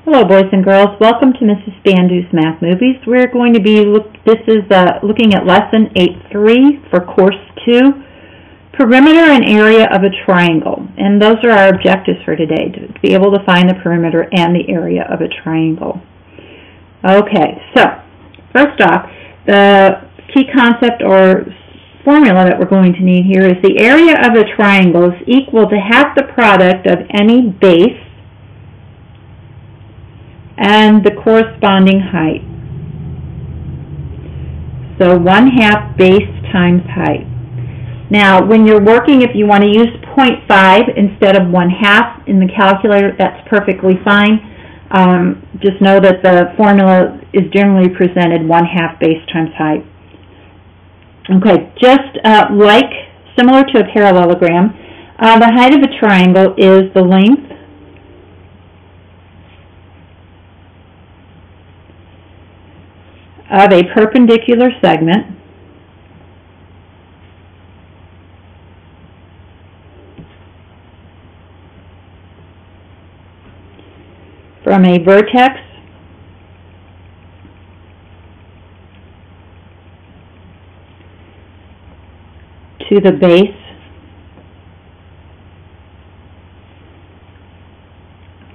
Hello, boys and girls. Welcome to Mrs. Bandu's Math Movies. We're going to be looking at Lesson 8.3 for Course 2, Perimeter and Area of a Triangle. And those are our objectives for today, to be able to find the perimeter and the area of a triangle. Okay, so first off, the key concept or formula that we're going to need here is the area of a triangle is equal to half the product of any base and the corresponding height. So 1/2 base times height. Now, when you're working, if you want to use 0.5 instead of 1/2 in the calculator, that's perfectly fine. Just know that the formula is generally presented 1/2 base times height. Okay, just similar to a parallelogram, the height of a triangle is the length of a perpendicular segment from a vertex to the base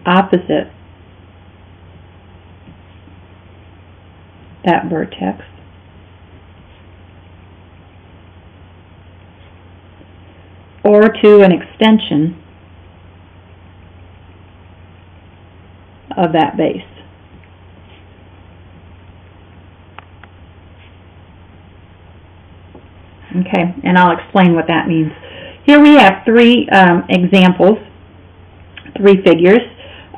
opposite that vertex, or to an extension of that base. Okay, and I'll explain what that means. Here we have three examples, three figures.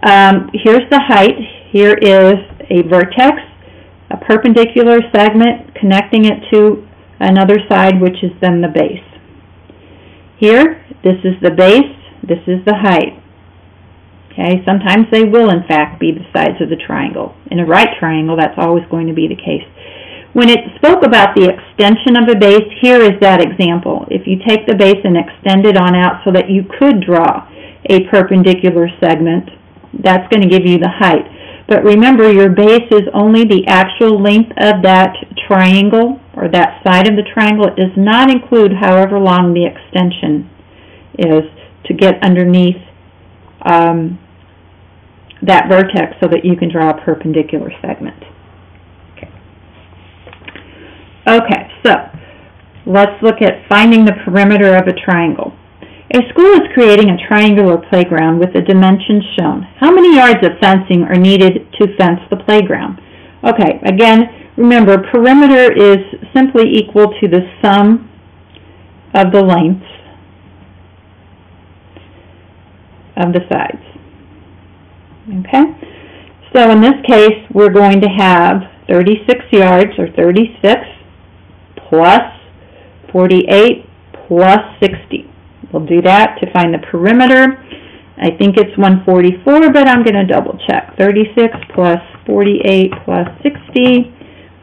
Here's the height. Here is a vertex, a perpendicular segment connecting it to another side, which is then the base. Here, this is the base, this is the height. Okay, sometimes they will in fact be the sides of the triangle. In a right triangle, that's always going to be the case. When it spoke about the extension of a base, here is that example. If you take the base and extend it on out so that you could draw a perpendicular segment, that's going to give you the height. But remember, your base is only the actual length of that triangle, or that side of the triangle. It does not include however long the extension is to get underneath that vertex so that you can draw a perpendicular segment. Okay, so let's look at finding the perimeter of a triangle. A school is creating a triangular playground with the dimensions shown. How many yards of fencing are needed to fence the playground? Okay, again, remember, perimeter is simply equal to the sum of the lengths of the sides. Okay, so in this case, we're going to have 36 yards, or 36, plus 48 plus 60. We'll do that to find the perimeter. I think it's 144, but I'm going to double check. 36 plus 48 plus 60,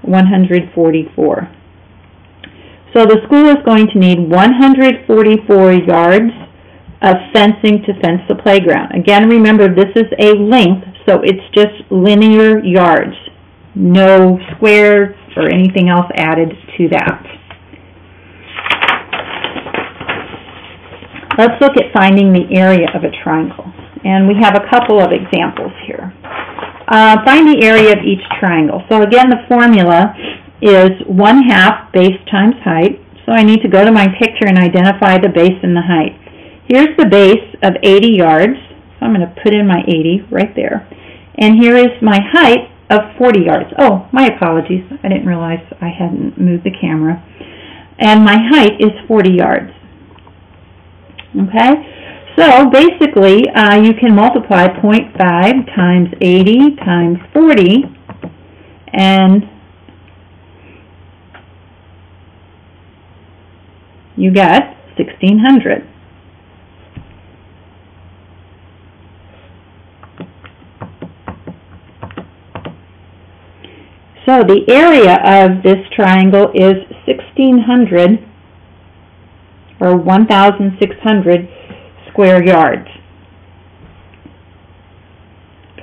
144. So the school is going to need 144 yards of fencing to fence the playground. Again, remember, this is a length, so it's just linear yards. No square or anything else added to that. Let's look at finding the area of a triangle. And we have a couple of examples here. Find the area of each triangle. So again, the formula is 1/2 base times height. So I need to go to my picture and identify the base and the height. Here's the base of 80 yards. So I'm going to put in my 80 right there. And here is my height of 40 yards. Oh, my apologies. I didn't realize I hadn't moved the camera. And my height is 40 yards. Okay, so basically you can multiply 0.5 times 80 times 40, and you get 1,600. So the area of this triangle is 1,600, or 1,600 square yards.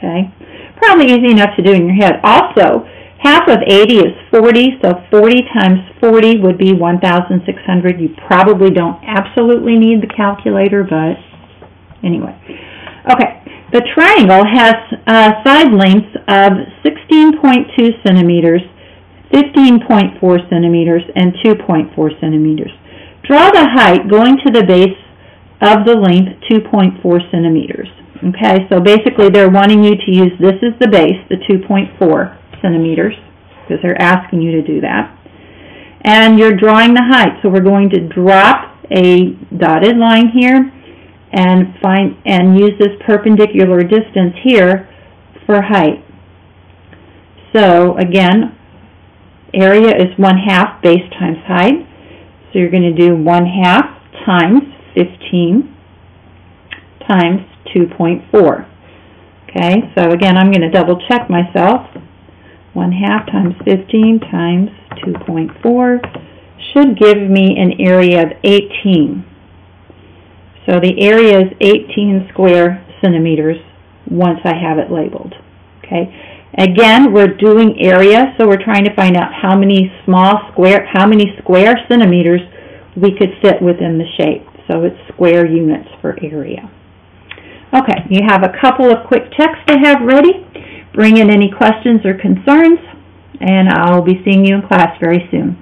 Okay. probably easy enough to do in your head. Also, half of 80 is 40, so 40 times 40 would be 1,600. You probably don't absolutely need the calculator, but anyway. Okay, the triangle has side lengths of 16.2 centimeters, 15.4 centimeters, and 2.4 centimeters. Draw the height going to the base of the length 2.4 centimeters. Okay, so basically they're wanting you to use this as the base, the 2.4 centimeters, because they're asking you to do that. And you're drawing the height, so we're going to drop a dotted line here and use this perpendicular distance here for height. So again, area is 1/2 base times height. So you're going to do 1/2 times 15 times 2.4. Okay, so again, I'm going to double check myself. 1/2 times 15 times 2.4 should give me an area of 18. So the area is 18 square centimeters once I have it labeled. Okay. Again, we're doing area, so we're trying to find out how many square centimeters we could fit within the shape. So it's square units for area. Okay, you have a couple of quick checks to have ready. Bring in any questions or concerns, and I'll be seeing you in class very soon.